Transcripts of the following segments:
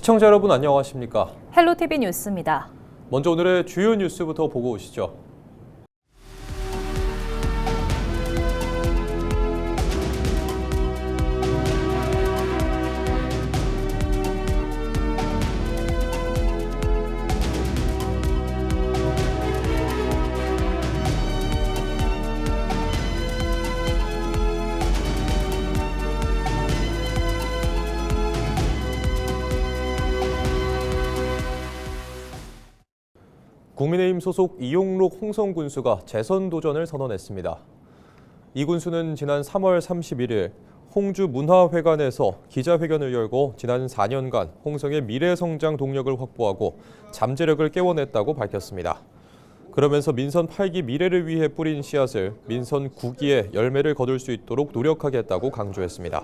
시청자 여러분 안녕하십니까? 헬로티비 뉴스입니다. 먼저 오늘의 주요 뉴스부터 보고 오시죠. 국민의힘 소속 이용록 홍성 군수가 재선 도전을 선언했습니다. 이 군수는 지난 3월 31일 홍주 문화회관에서 기자회견을 열고 지난 4년간 홍성의 미래 성장 동력을 확보하고 잠재력을 깨워냈다고 밝혔습니다. 그러면서 민선 8기 미래를 위해 뿌린 씨앗을 민선 9기에 열매를 거둘 수 있도록 노력하겠다고 강조했습니다.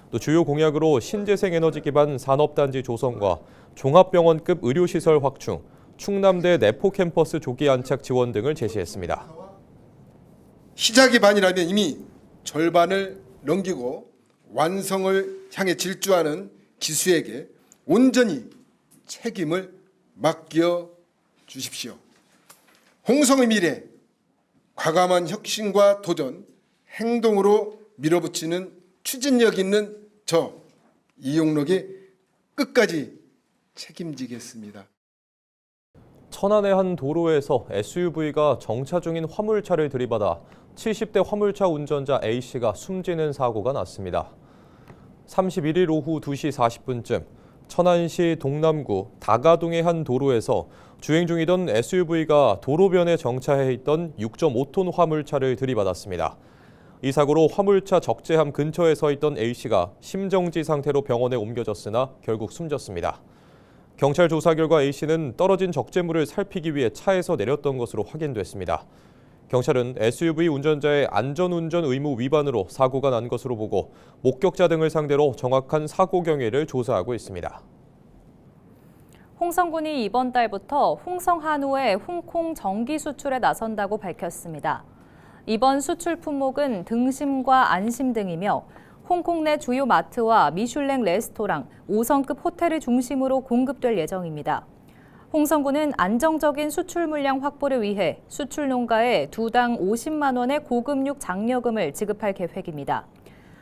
또 주요 공약으로 신재생 에너지 기반 산업단지 조성과 종합병원급 의료시설 확충, 충남대 내포 캠퍼스 조기 안착 지원 등을 제시했습니다. 시작이 반이라면 이미 절반을 넘기고 완성을 향해 질주하는 기수에게 온전히 책임을 맡겨 주십시오. 홍성의 미래, 과감한 혁신과 도전, 행동으로 밀어붙이는 추진력 있는 저 이용록이 끝까지 책임지겠습니다. 천안의 한 도로에서 SUV가 정차 중인 화물차를 들이받아 70대 화물차 운전자 A씨가 숨지는 사고가 났습니다. 31일 오후 2시 40분쯤 천안시 동남구 다가동의 한 도로에서 주행 중이던 SUV가 도로변에 정차해 있던 6.5톤 화물차를 들이받았습니다. 이 사고로 화물차 적재함 근처에 서 있던 A씨가 심정지 상태로 병원에 옮겨졌으나 결국 숨졌습니다. 경찰 조사 결과 A씨는 떨어진 적재물을 살피기 위해 차에서 내렸던 것으로 확인됐습니다. 경찰은 SUV 운전자의 안전운전 의무 위반으로 사고가 난 것으로 보고 목격자 등을 상대로 정확한 사고 경위를 조사하고 있습니다. 홍성군이 이번 달부터 홍성 한우의 홍콩 정기 수출에 나선다고 밝혔습니다. 이번 수출 품목은 등심과 안심 등이며 홍콩 내 주요 마트와 미슐랭 레스토랑, 5성급 호텔을 중심으로 공급될 예정입니다. 홍성군은 안정적인 수출 물량 확보를 위해 수출 농가에 두당 50만 원의 고급육 장려금을 지급할 계획입니다.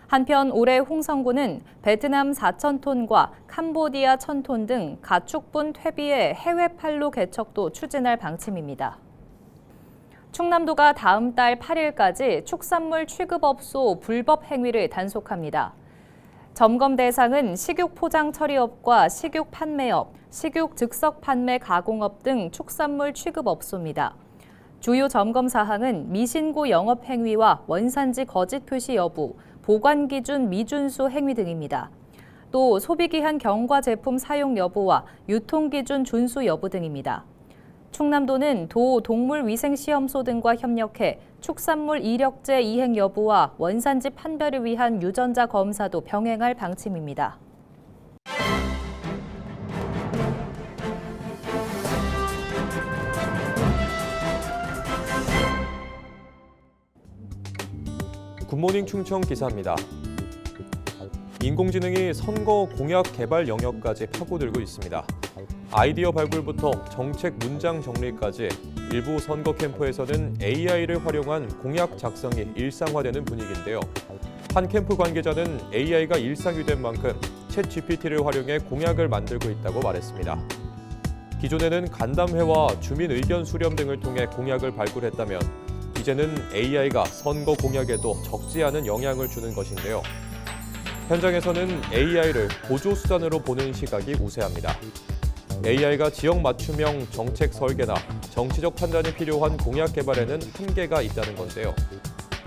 한편 올해 홍성군은 베트남 4,000톤과 캄보디아 1,000톤 등 가축분 퇴비의 해외 판로 개척도 추진할 방침입니다. 충남도가 다음 달 8일까지 축산물 취급업소 불법 행위를 단속합니다. 점검 대상은 식육 포장 처리업과 식육 판매업, 식육 즉석 판매 가공업 등 축산물 취급업소입니다. 주요 점검 사항은 미신고 영업 행위와 원산지 거짓 표시 여부, 보관 기준 미준수 행위 등입니다. 또 소비기한 경과 제품 사용 여부와 유통 기준 준수 여부 등입니다. 충남도는 도 동물위생시험소 등과 협력해 축산물 이력제 이행 여부와 원산지 판별을 위한 유전자 검사도 병행할 방침입니다. 굿모닝 충청 기사입니다. 인공지능이 선거 공약 개발 영역까지 파고들고 있습니다. 아이디어 발굴부터 정책 문장 정리까지 일부 선거 캠프에서는 AI를 활용한 공약 작성이 일상화되는 분위기인데요. 한 캠프 관계자는 AI가 일상이 된 만큼 챗GPT를 활용해 공약을 만들고 있다고 말했습니다. 기존에는 간담회와 주민 의견 수렴 등을 통해 공약을 발굴했다면 이제는 AI가 선거 공약에도 적지 않은 영향을 주는 것인데요. 현장에서는 AI를 보조수단으로 보는 시각이 우세합니다. AI가 지역 맞춤형 정책 설계나 정치적 판단이 필요한 공약 개발에는 한계가 있다는 건데요.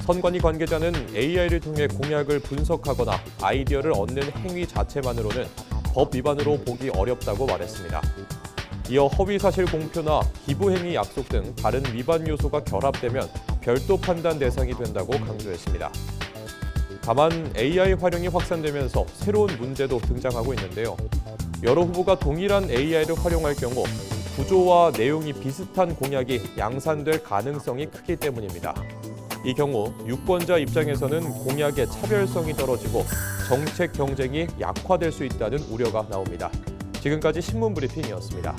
선관위 관계자는 AI를 통해 공약을 분석하거나 아이디어를 얻는 행위 자체만으로는 법 위반으로 보기 어렵다고 말했습니다. 이어 허위사실 공표나 기부행위 약속 등 다른 위반 요소가 결합되면 별도 판단 대상이 된다고 강조했습니다. 다만 AI 활용이 확산되면서 새로운 문제도 등장하고 있는데요. 여러 후보가 동일한 AI를 활용할 경우 구조와 내용이 비슷한 공약이 양산될 가능성이 크기 때문입니다. 이 경우 유권자 입장에서는 공약의 차별성이 떨어지고 정책 경쟁이 약화될 수 있다는 우려가 나옵니다. 지금까지 신문 브리핑이었습니다.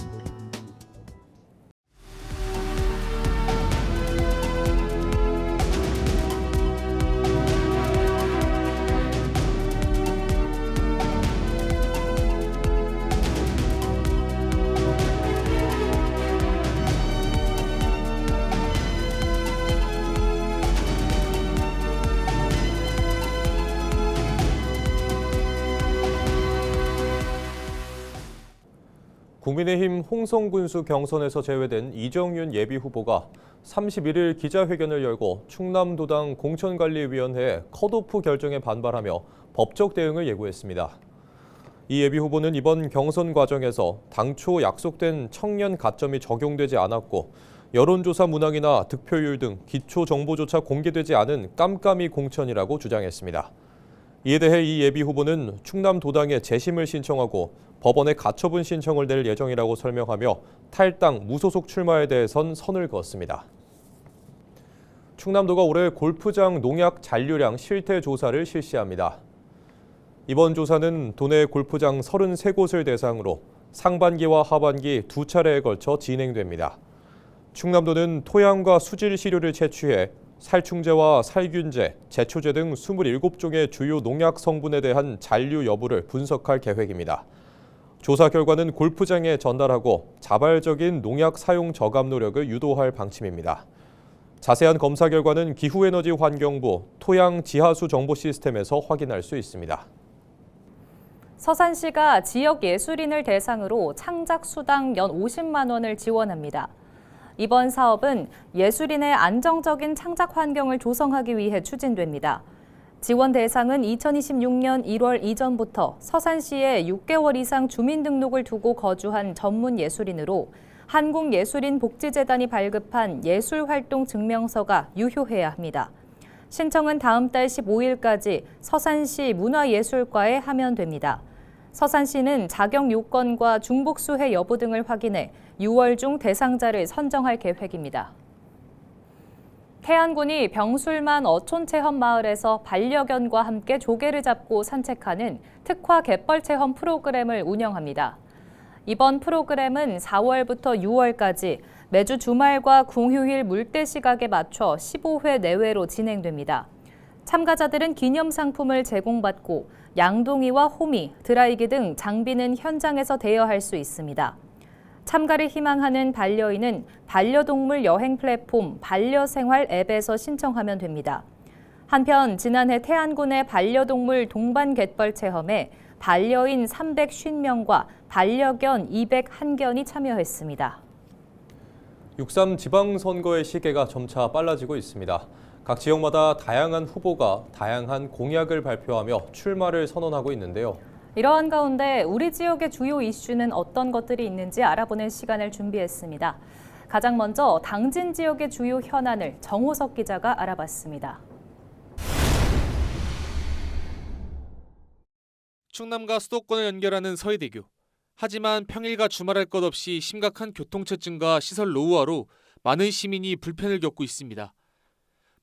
국민의힘 홍성군수 경선에서 제외된 이정윤 예비후보가 31일 기자회견을 열고 충남도당 공천관리위원회의 컷오프 결정에 반발하며 법적 대응을 예고했습니다. 이 예비후보는 이번 경선 과정에서 당초 약속된 청년 가점이 적용되지 않았고 여론조사 문항이나 득표율 등 기초 정보조차 공개되지 않은 깜깜이 공천이라고 주장했습니다. 이에 대해 이 예비후보는 충남도당에 재심을 신청하고 법원에 가처분 신청을 낼 예정이라고 설명하며 탈당, 무소속 출마에 대해선 선을 그었습니다. 충남도가 올해 골프장 농약 잔류량 실태 조사를 실시합니다. 이번 조사는 도내 골프장 33곳을 대상으로 상반기와 하반기 두 차례에 걸쳐 진행됩니다. 충남도는 토양과 수질 시료를 채취해 살충제와 살균제, 제초제 등 27종의 주요 농약 성분에 대한 잔류 여부를 분석할 계획입니다. 조사 결과는 골프장에 전달하고 자발적인 농약 사용 저감 노력을 유도할 방침입니다. 자세한 검사 결과는 기후에너지환경부 토양 지하수 정보 시스템에서 확인할 수 있습니다. 서산시가 지역 예술인을 대상으로 창작 수당 연 50만 원을 지원합니다. 이번 사업은 예술인의 안정적인 창작 환경을 조성하기 위해 추진됩니다. 지원 대상은 2026년 1월 이전부터 서산시에 6개월 이상 주민등록을 두고 거주한 전문 예술인으로 한국예술인복지재단이 발급한 예술활동 증명서가 유효해야 합니다. 신청은 다음 달 15일까지 서산시 문화예술과에 하면 됩니다. 서산시는 자격 요건과 중복수혜 여부 등을 확인해 6월 중 대상자를 선정할 계획입니다. 태안군이 병술만 어촌체험마을에서 반려견과 함께 조개를 잡고 산책하는 특화 갯벌 체험 프로그램을 운영합니다. 이번 프로그램은 4월부터 6월까지 매주 주말과 공휴일 물때 시각에 맞춰 15회 내외로 진행됩니다. 참가자들은 기념상품을 제공받고 양동이와 호미, 드라이기 등 장비는 현장에서 대여할 수 있습니다. 참가를 희망하는 반려인은 반려동물 여행 플랫폼 반려생활 앱에서 신청하면 됩니다. 한편 지난해 태안군의 반려동물 동반 갯벌 체험에 반려인 350명과 반려견 201견이 참여했습니다. 6.3 지방선거의 시계가 점차 빨라지고 있습니다. 각 지역마다 다양한 후보가 다양한 공약을 발표하며 출마를 선언하고 있는데요. 이러한 가운데 우리 지역의 주요 이슈는 어떤 것들이 있는지 알아보는 시간을 준비했습니다. 가장 먼저 당진 지역의 주요 현안을 정호석 기자가 알아봤습니다. 충남과 수도권을 연결하는 서해대교. 하지만 평일과 주말할 것 없이 심각한 교통체증과 시설 노후화로 많은 시민이 불편을 겪고 있습니다.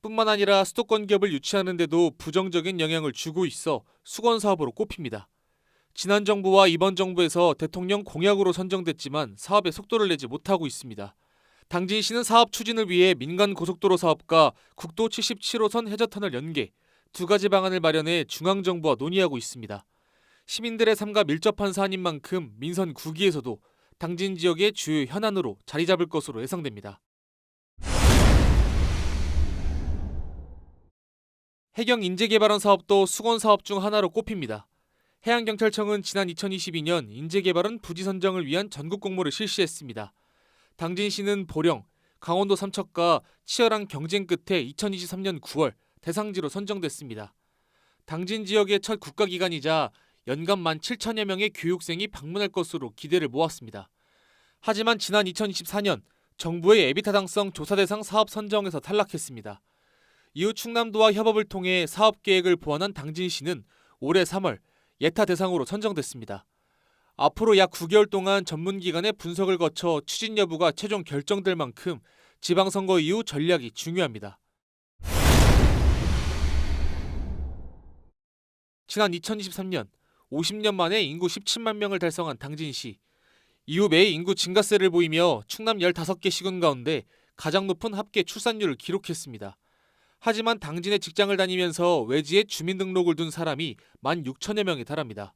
뿐만 아니라 수도권 기업을 유치하는 데도 부정적인 영향을 주고 있어 수건 사업으로 꼽힙니다. 지난 정부와 이번 정부에서 대통령 공약으로 선정됐지만 사업에 속도를 내지 못하고 있습니다. 당진시는 사업 추진을 위해 민간 고속도로 사업과 국도 77호선 해저터널 연계, 두 가지 방안을 마련해 중앙정부와 논의하고 있습니다. 시민들의 삶과 밀접한 사안인 만큼 민선 9기에서도 당진 지역의 주요 현안으로 자리 잡을 것으로 예상됩니다. 해경 인재개발원 사업도 수건 사업 중 하나로 꼽힙니다. 해양경찰청은 지난 2022년 인재개발원 부지 선정을 위한 전국 공모를 실시했습니다. 당진시는 보령, 강원도 삼척과 치열한 경쟁 끝에 2023년 9월 대상지로 선정됐습니다. 당진 지역의 첫 국가기관이자 연간 17,000여 명의 교육생이 방문할 것으로 기대를 모았습니다. 하지만 지난 2024년 정부의 애비타당성 조사 대상 사업 선정에서 탈락했습니다. 이후 충남도와 협업을 통해 사업 계획을 보완한 당진시는 올해 3월 예타 대상으로 선정됐습니다. 앞으로 약 9개월 동안 전문기관의 분석을 거쳐 추진 여부가 최종 결정될 만큼 지방선거 이후 전략이 중요합니다. 지난 2023년 50년 만에 인구 17만 명을 달성한 당진시. 이후 매해 인구 증가세를 보이며 충남 15개 시군 가운데 가장 높은 합계 출산율을 기록했습니다. 하지만 당진에 직장을 다니면서 외지에 주민등록을 둔 사람이 16,000여 명에 달합니다.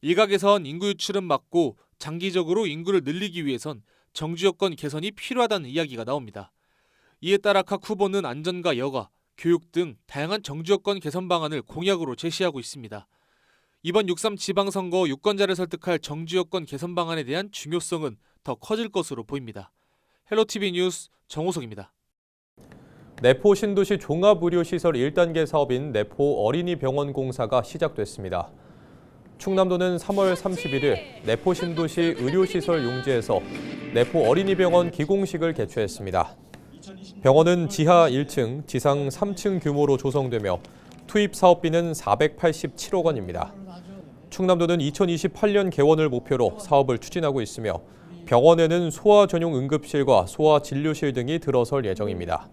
일각에선 인구 유출은 막고 장기적으로 인구를 늘리기 위해선 정주 여건 개선이 필요하다는 이야기가 나옵니다. 이에 따라 각 후보는 안전과 여가, 교육 등 다양한 정주 여건 개선 방안을 공약으로 제시하고 있습니다. 이번 6.3 지방선거 유권자를 설득할 정주 여건 개선 방안에 대한 중요성은 더 커질 것으로 보입니다. 헬로티비 뉴스 정호석입니다. 내포 신도시 종합의료시설 1단계 사업인 내포 어린이병원 공사가 시작됐습니다. 충남도는 3월 31일 내포 신도시 의료시설 용지에서 내포 어린이병원 기공식을 개최했습니다. 병원은 지하 1층, 지상 3층 규모로 조성되며 투입 사업비는 487억 원입니다. 충남도는 2028년 개원을 목표로 사업을 추진하고 있으며 병원에는 소아 전용 응급실과 소아 진료실 등이 들어설 예정입니다.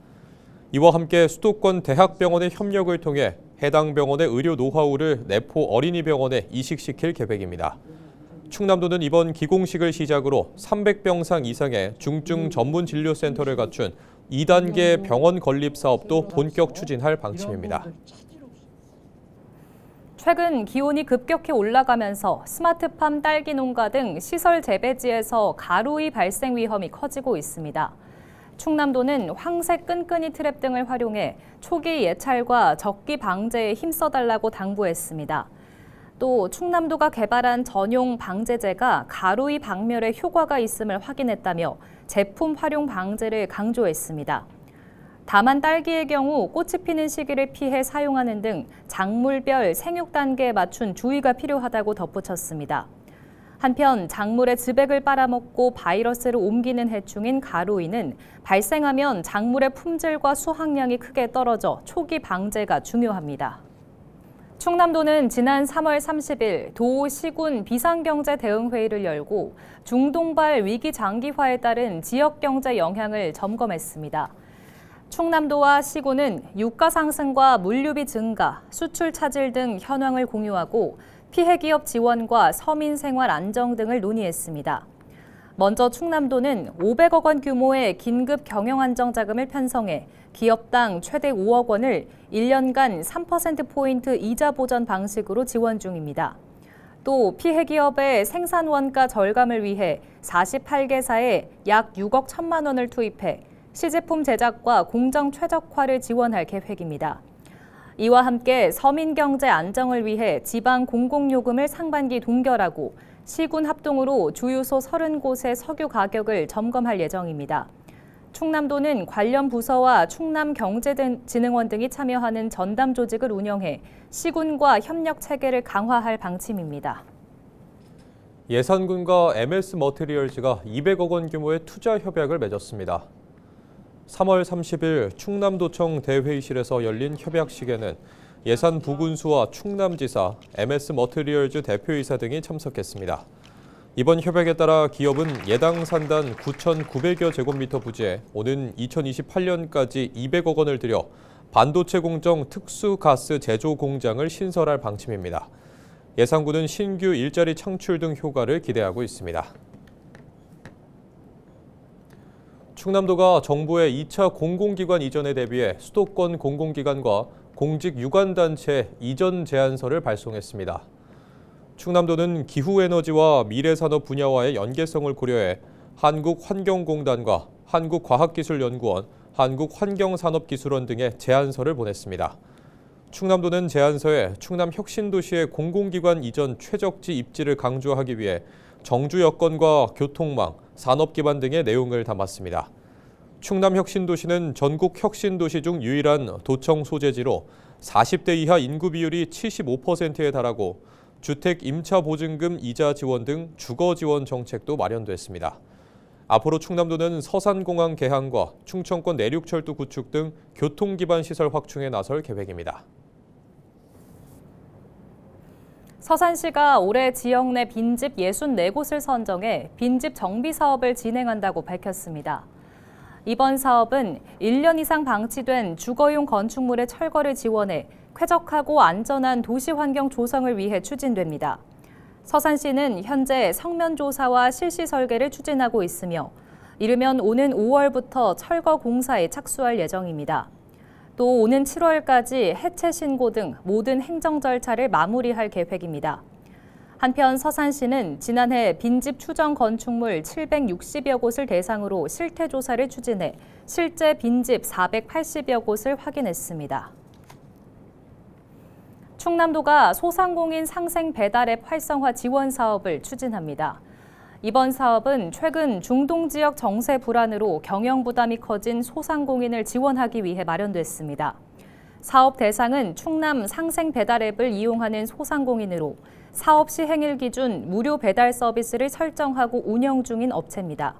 이와 함께 수도권 대학병원의 협력을 통해 해당 병원의 의료 노하우를 내포 어린이병원에 이식시킬 계획입니다. 충남도는 이번 기공식을 시작으로 300병상 이상의 중증 전문 진료센터를 갖춘 2단계 병원 건립 사업도 본격 추진할 방침입니다. 최근 기온이 급격히 올라가면서 스마트팜 딸기 농가 등 시설 재배지에서 가루이 발생 위험이 커지고 있습니다. 충남도는 황색 끈끈이 트랩 등을 활용해 초기 예찰과 적기 방제에 힘써달라고 당부했습니다. 또 충남도가 개발한 전용 방제제가 가루이 박멸에 효과가 있음을 확인했다며 제품 활용 방제를 강조했습니다. 다만 딸기의 경우 꽃이 피는 시기를 피해 사용하는 등 작물별 생육 단계에 맞춘 주의가 필요하다고 덧붙였습니다. 한편 작물의 즙액을 빨아먹고 바이러스를 옮기는 해충인 가루이는 발생하면 작물의 품질과 수확량이 크게 떨어져 초기 방제가 중요합니다. 충남도는 지난 3월 30일 도 시군 비상경제 대응회의를 열고 중동발 위기 장기화에 따른 지역경제 영향을 점검했습니다. 충남도와 시군은 유가 상승과 물류비 증가, 수출 차질 등 현황을 공유하고 피해 기업 지원과 서민 생활 안정 등을 논의했습니다. 먼저 충남도는 500억 원 규모의 긴급 경영 안정 자금을 편성해 기업당 최대 5억 원을 1년간 3%포인트 이자 보전 방식으로 지원 중입니다. 또 피해 기업의 생산 원가 절감을 위해 48개사에 약 6억 1천만 원을 투입해 시제품 제작과 공정 최적화를 지원할 계획입니다. 이와 함께 서민 경제 안정을 위해 지방 공공요금을 상반기 동결하고 시군 합동으로 주유소 30곳의 석유 가격을 점검할 예정입니다. 충남도는 관련 부서와 충남경제진흥원 등이 참여하는 전담 조직을 운영해 시군과 협력 체계를 강화할 방침입니다. 예산군과 MS 머티리얼즈가 200억 원 규모의 투자 협약을 맺었습니다. 3월 30일 충남도청 대회의실에서 열린 협약식에는 예산부군수와 충남지사, MS 머티리얼즈 대표이사 등이 참석했습니다. 이번 협약에 따라 기업은 예당 산단 9,900여 제곱미터 부지에 오는 2028년까지 200억 원을 들여 반도체 공정 특수가스 제조 공장을 신설할 방침입니다. 예산군은 신규 일자리 창출 등 효과를 기대하고 있습니다. 충남도가 정부의 2차 공공기관 이전에 대비해 수도권 공공기관과 공직 유관단체 이전 제안서를 발송했습니다. 충남도는 기후에너지와 미래산업 분야와의 연계성을 고려해 한국환경공단과 한국과학기술연구원, 한국환경산업기술원 등의 제안서를 보냈습니다. 충남도는 제안서에 충남혁신도시의 공공기관 이전 최적지 입지를 강조하기 위해 정주 여건과 교통망, 산업기반 등의 내용을 담았습니다. 충남혁신도시는 전국 혁신도시 중 유일한 도청 소재지로 40대 이하 인구 비율이 75%에 달하고 주택 임차 보증금 이자 지원 등 주거 지원 정책도 마련됐습니다. 앞으로 충남도는 서산공항 개항과 충청권 내륙철도 구축 등 교통 기반 시설 확충에 나설 계획입니다. 서산시가 올해 지역 내 빈집 64곳을 선정해 빈집 정비 사업을 진행한다고 밝혔습니다. 이번 사업은 1년 이상 방치된 주거용 건축물의 철거를 지원해 쾌적하고 안전한 도시 환경 조성을 위해 추진됩니다. 서산시는 현재 성면 조사와 실시 설계를 추진하고 있으며 이르면 오는 5월부터 철거 공사에 착수할 예정입니다. 또 오는 7월까지 해체 신고 등 모든 행정 절차를 마무리할 계획입니다. 한편 서산시는 지난해 빈집 추정 건축물 760여 곳을 대상으로 실태 조사를 추진해 실제 빈집 480여 곳을 확인했습니다. 충남도가 소상공인 상생 배달앱 활성화 지원 사업을 추진합니다. 이번 사업은 최근 중동 지역 정세 불안으로 경영 부담이 커진 소상공인을 지원하기 위해 마련됐습니다. 사업 대상은 충남 상생 배달앱을 이용하는 소상공인으로 사업 시행일 기준 무료 배달 서비스를 설정하고 운영 중인 업체입니다.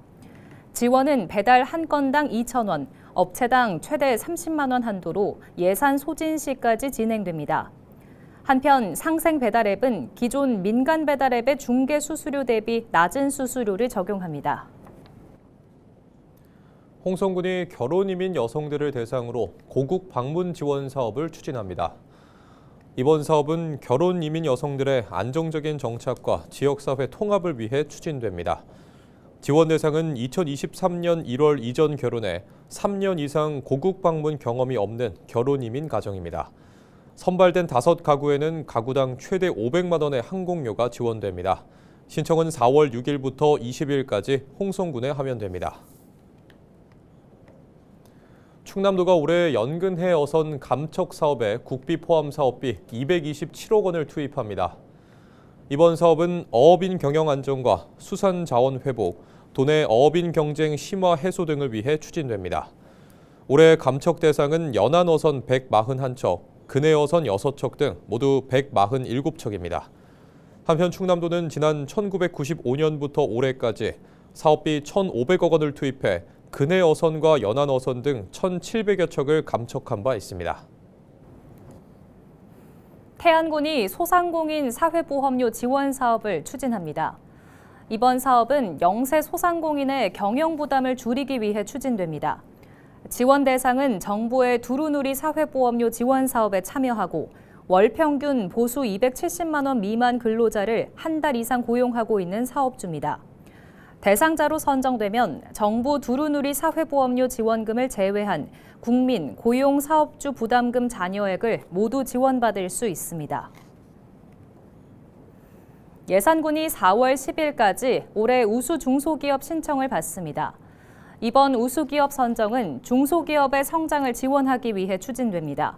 지원은 배달 한 건당 2,000원, 업체당 최대 30만 원 한도로 예산 소진 시까지 진행됩니다. 한편 상생 배달앱은 기존 민간 배달앱의 중개 수수료 대비 낮은 수수료를 적용합니다. 홍성군이 결혼 이민 여성들을 대상으로 고국 방문 지원 사업을 추진합니다. 이번 사업은 결혼 이민 여성들의 안정적인 정착과 지역사회 통합을 위해 추진됩니다. 지원 대상은 2023년 1월 이전 결혼에 3년 이상 고국 방문 경험이 없는 결혼 이민 가정입니다. 선발된 5가구에는 가구당 최대 500만 원의 항공료가 지원됩니다. 신청은 4월 6일부터 20일까지 홍성군에 하면 됩니다. 충남도가 올해 연근해 어선 감척 사업에 국비 포함 사업비 227억 원을 투입합니다. 이번 사업은 어업인 경영 안정과 수산 자원 회복, 도내 어업인 경쟁 심화 해소 등을 위해 추진됩니다. 올해 감척 대상은 연안 어선 141척, 근해 어선 6척 등 모두 147척입니다. 한편 충남도는 지난 1995년부터 올해까지 사업비 1,500억 원을 투입해 근해 어선과 연안 어선 등 1,700여 척을 감척한 바 있습니다. 태안군이 소상공인 사회보험료 지원 사업을 추진합니다. 이번 사업은 영세 소상공인의 경영 부담을 줄이기 위해 추진됩니다. 지원 대상은 정부의 두루누리 사회보험료 지원 사업에 참여하고 월 평균 보수 270만 원 미만 근로자를 한 달 이상 고용하고 있는 사업주입니다. 대상자로 선정되면 정부 두루누리 사회보험료 지원금을 제외한 국민 고용사업주 부담금 잔여액을 모두 지원받을 수 있습니다. 예산군이 4월 10일까지 올해 우수 중소기업 신청을 받습니다. 이번 우수기업 선정은 중소기업의 성장을 지원하기 위해 추진됩니다.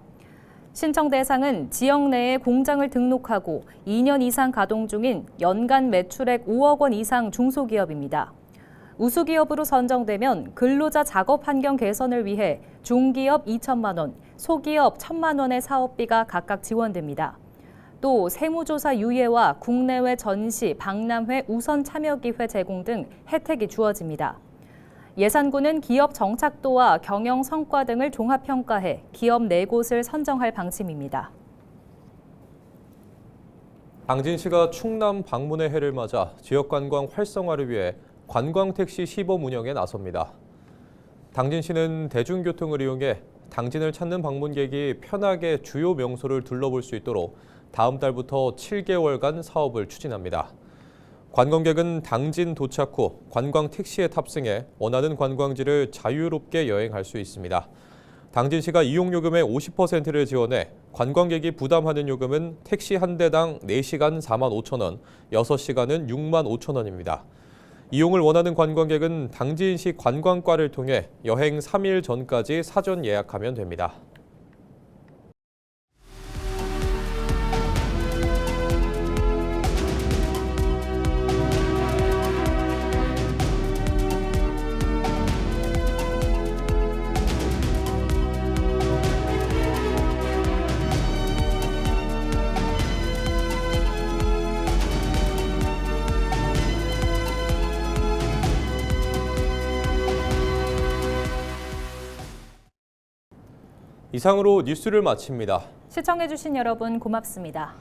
신청 대상은 지역 내에 공장을 등록하고 2년 이상 가동 중인 연간 매출액 5억 원 이상 중소기업입니다. 우수기업으로 선정되면 근로자 작업 환경 개선을 위해 중기업 2천만 원, 소기업 1,000만 원의 사업비가 각각 지원됩니다. 또 세무조사 유예와 국내외 전시, 박람회 우선 참여 기회 제공 등 혜택이 주어집니다. 예산군은 기업 정착도와 경영 성과 등을 종합평가해 기업 4곳을 선정할 방침입니다. 당진시가 충남 방문의 해를 맞아 지역관광 활성화를 위해 관광택시 시범 운영에 나섭니다. 당진시는 대중교통을 이용해 당진을 찾는 방문객이 편하게 주요 명소를 둘러볼 수 있도록 다음 달부터 7개월간 사업을 추진합니다. 관광객은 당진 도착 후 관광 택시에 탑승해 원하는 관광지를 자유롭게 여행할 수 있습니다. 당진시가 이용요금의 50%를 지원해 관광객이 부담하는 요금은 택시 한 대당 4시간 4만 5천 원, 6시간은 6만 5천 원입니다. 이용을 원하는 관광객은 당진시 관광과를 통해 여행 3일 전까지 사전 예약하면 됩니다. 이상으로 뉴스를 마칩니다. 시청해주신 여러분 고맙습니다.